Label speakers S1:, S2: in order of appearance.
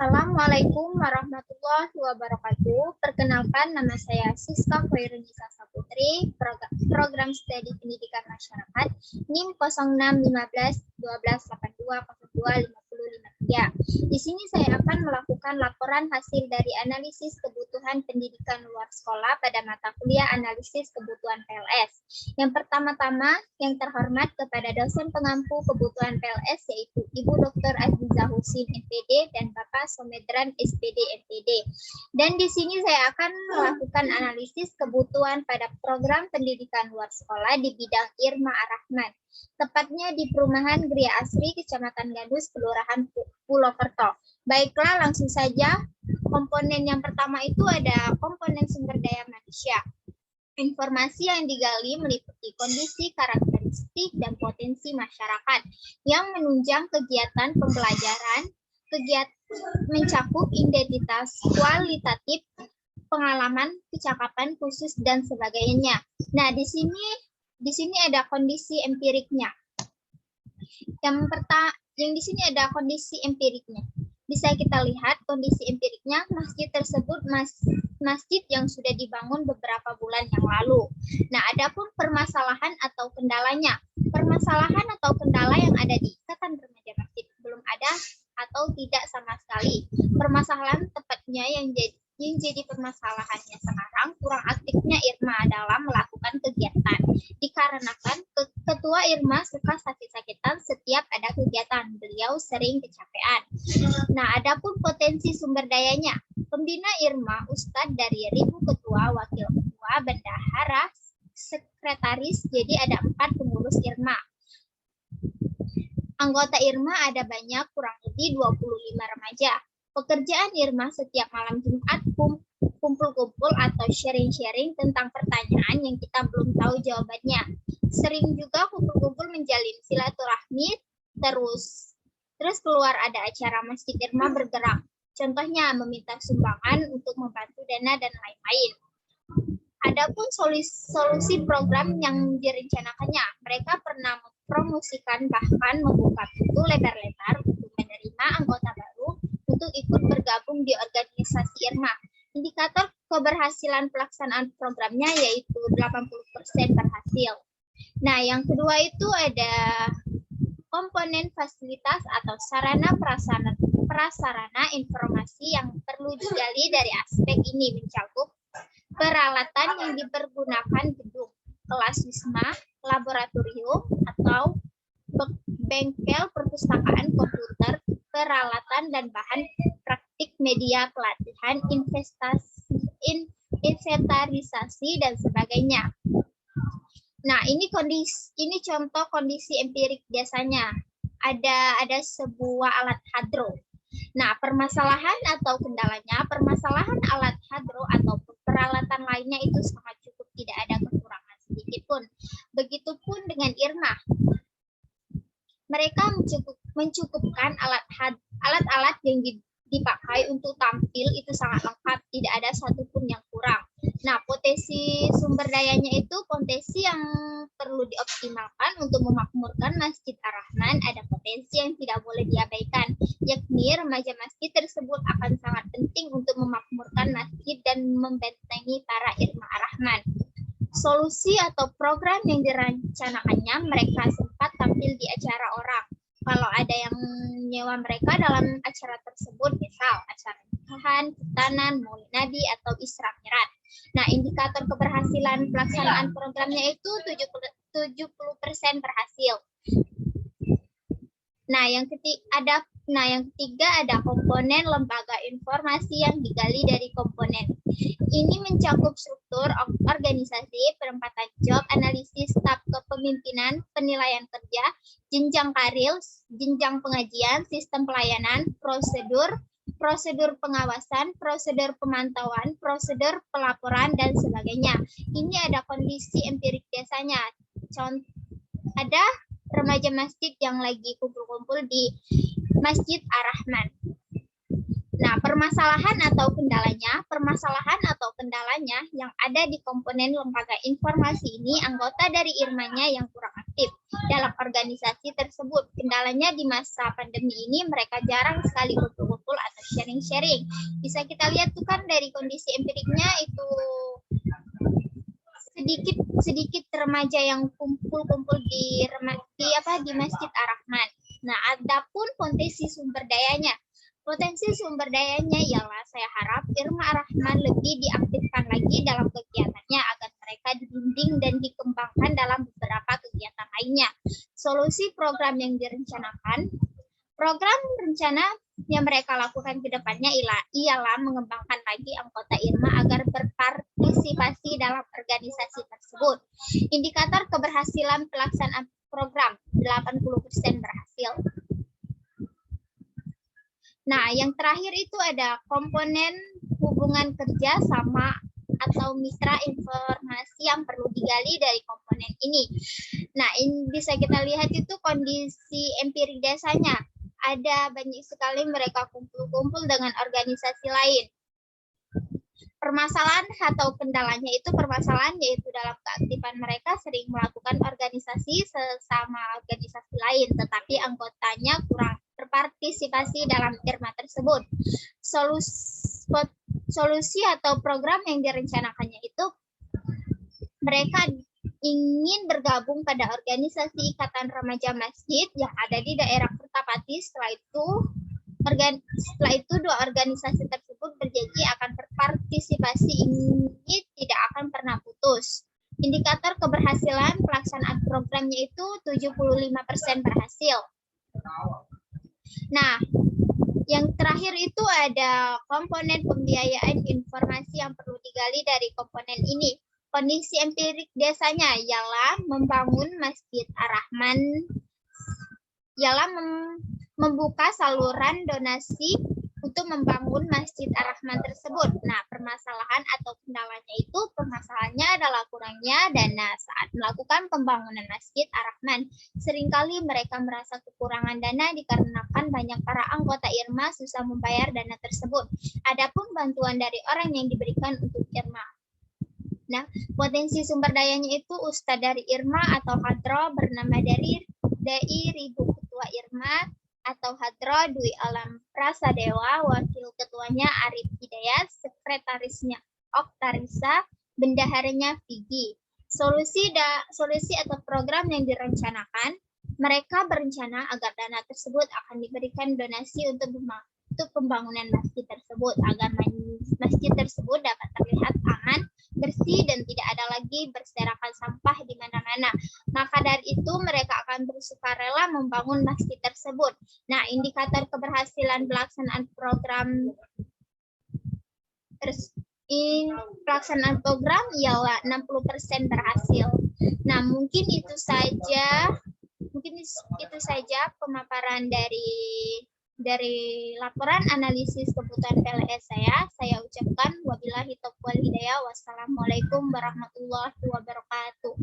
S1: Assalamualaikum warahmatullahi wabarakatuh. Perkenalkan, nama saya Siska Khoirunisa Saputri, Program Studi Pendidikan Masyarakat, NIM 06151282025553. Di sini saya akan melakukan laporan hasil dari analisis kebutuhan pendidikan luar sekolah pada mata kuliah analisis kebutuhan PLS. Yang pertama-tama, yang terhormat kepada dosen pengampu kebutuhan PLS yaitu Ibu Dr. Aziza Husin MPD dan Bapak Somedran SPD MPD. Dan di sini saya akan melakukan analisis kebutuhan pada program pendidikan luar sekolah di bidang Irma Ar-Rahman, tepatnya di Perumahan Gria Asri, Kecamatan Gandus, Kelurahan Pulokerto. Baiklah, langsung saja. Komponen yang pertama itu ada komponen sumber daya manusia. Informasi yang digali meliputi kondisi, karakteristik, dan potensi masyarakat yang menunjang kegiatan pembelajaran, mencakup identitas kualitatif, pengalaman, kecakapan khusus, dan sebagainya. Nah, di sini ada kondisi empiriknya. Yang di sini ada kondisi empiriknya. Bisa kita lihat kondisi empiriknya, masjid tersebut masjid yang sudah dibangun beberapa bulan yang lalu. Nah, adapun permasalahan atau kendalanya. Permasalahan atau kendala yang ada di Ikatan Remaja Masjid belum ada atau tidak sama sekali. Permasalahan tepatnya yang jadi permasalahannya sekarang kurang aktifnya Irma dalam melakukan kegiatan. Dikarenakan Ketua Irma suka sakit-sakitan setiap ada kegiatan. Beliau sering kecapean. Nah, adapun potensi sumber dayanya. Pembina Irma, Ustadz dari 1000 ketua, wakil ketua, bendahara, sekretaris, jadi ada 4 pengurus Irma. Anggota Irma ada banyak, kurang lebih 25 remaja. Pekerjaan Irma setiap malam Jumat kumpul-kumpul atau sharing-sharing tentang pertanyaan yang kita belum tahu jawabannya. Sering juga kumpul-kumpul menjalin silaturahmi, terus keluar ada acara Masjid Irma bergerak. Contohnya meminta sumbangan untuk membantu dana dan lain-lain. Adapun solusi program yang direncanakannya, mereka pernah mempromosikan bahkan membuka pintu lebar-lebar untuk menerima anggota baru untuk ikut bergabung di organisasi Irma. Indikator keberhasilan pelaksanaan programnya yaitu 80% berhasil. Nah, yang kedua itu ada komponen fasilitas atau sarana prasarana informasi yang perlu digali dari aspek ini mencakup peralatan yang dipergunakan gedung, kelas wisma, laboratorium, atau bengkel perpustakaan komputer, peralatan dan bahan praktik media pelatihan, inventarisasi dan sebagainya. Nah, ini contoh kondisi empirik biasanya. Ada sebuah alat hadro. Nah, permasalahan atau kendalanya, permasalahan alat hadro atau peralatan lainnya itu sangat cukup, tidak ada kekurangan sedikit pun. Begitupun dengan Irma. Mereka mencukupkan alat-alat yang dipakai untuk tampil itu sangat lengkap, tidak ada satupun yang kurang. Nah, potensi sumber dayanya itu potensi yang perlu dioptimalkan untuk memakmurkan Masjid Ar-Rahman. Ada potensi yang tidak boleh diabaikan, yakni remaja masjid tersebut akan sangat penting untuk memakmurkan masjid dan membentengi para Irma Ar-Rahman. Solusi atau program yang direncanakannya, mereka sempat tampil di acara orang. Kalau ada yang nyewa mereka dalam acara tersebut, misal acara nikahan, khitanan, maulid nabi, atau Isra Mi'raj. Nah, indikator keberhasilan pelaksanaan programnya itu 70% berhasil. Nah, yang ketiga ada komponen lembaga informasi yang digali dari komponen. Ini mencakup struktur organisasi, penempatan job, analisis staf kepemimpinan, penilaian kerja, jenjang karir, jenjang pengajian, sistem pelayanan, prosedur pengawasan, prosedur pemantauan, prosedur pelaporan, dan sebagainya. Ini ada kondisi empirik biasanya. Ada remaja masjid yang lagi kumpul-kumpul di Masjid Ar-Rahman. Nah, permasalahan atau kendalanya yang ada di komponen lembaga informasi ini, anggota dari Irmanya yang kurang aktif dalam organisasi tersebut. Kendalanya di masa pandemi ini mereka jarang sekali kumpul-kumpul kumpul-kumpul atau sharing-sharing. Bisa kita lihat tuh kan dari kondisi empiriknya itu sedikit remaja yang kumpul-kumpul di Masjid Ar-Rahman. Nah, adapun potensi sumber dayanya. Potensi sumber dayanya ialah saya harap Irma Ar-Rahman lebih diaktifkan lagi dalam kegiatannya agar mereka dibimbing dan dikembangkan dalam beberapa kegiatan lainnya. Solusi program yang direncanakan. Program rencana yang mereka lakukan ke depannya ialah mengembangkan lagi anggota Irma agar berpartisipasi dalam organisasi tersebut. Indikator keberhasilan pelaksanaan program 80% berhasil. Nah, yang terakhir itu ada komponen hubungan kerja sama atau mitra informasi yang perlu digali dari komponen ini. Nah, ini bisa kita lihat itu kondisi empirik desanya. Ada banyak sekali mereka kumpul-kumpul dengan organisasi lain. Permasalahan atau kendalanya itu permasalahan yaitu dalam keaktifan mereka sering melakukan organisasi sesama organisasi lain, tetapi anggotanya kurang berpartisipasi dalam Irma tersebut. Solusi atau program yang direncanakannya itu mereka ingin bergabung pada organisasi Ikatan Remaja Masjid yang ada di daerah Kertapati. Setelah itu dua organisasi tersebut berjanji akan berpartisipasi ini tidak akan pernah putus. Indikator keberhasilan pelaksanaan programnya itu 75% berhasil. Nah, yang terakhir itu ada komponen pembiayaan informasi yang perlu digali dari komponen ini. Kondisi empirik desanya ialah membangun Masjid Ar-Rahman, ialah membuka saluran donasi untuk membangun Masjid Ar-Rahman tersebut. Nah, permasalahan atau kendalanya itu permasalahannya adalah kurangnya dana saat melakukan pembangunan Masjid Ar-Rahman. Seringkali mereka merasa kekurangan dana dikarenakan banyak para anggota Irma susah membayar dana tersebut. Adapun bantuan dari orang yang diberikan untuk Irma. Nah, potensi sumber dayanya itu Ustadz dari Irma atau Hadro bernama dari Ribu Ketua Irma atau Hadro Dwi Alam Prasadewa, wakil ketuanya Arif Hidayat, sekretarisnya Oktarisa, bendaharanya Figi. Solusi atau program yang direncanakan, mereka berencana agar dana tersebut akan diberikan donasi untuk pembangunan masjid tersebut agar masjid tersebut dapat terlihat aman, bersih, dan tidak ada lagi berserakan sampah di mana-mana. Maka dari itu mereka akan bersukarela membangun masjid tersebut. Nah, indikator keberhasilan pelaksanaan program ialah 60% berhasil. Nah, mungkin itu saja pemaparan dari laporan analisis kebutuhan PLS saya. Saya ucapkan wabillahi taufiq wal hidayah. Wassalamualaikum warahmatullahi wabarakatuh.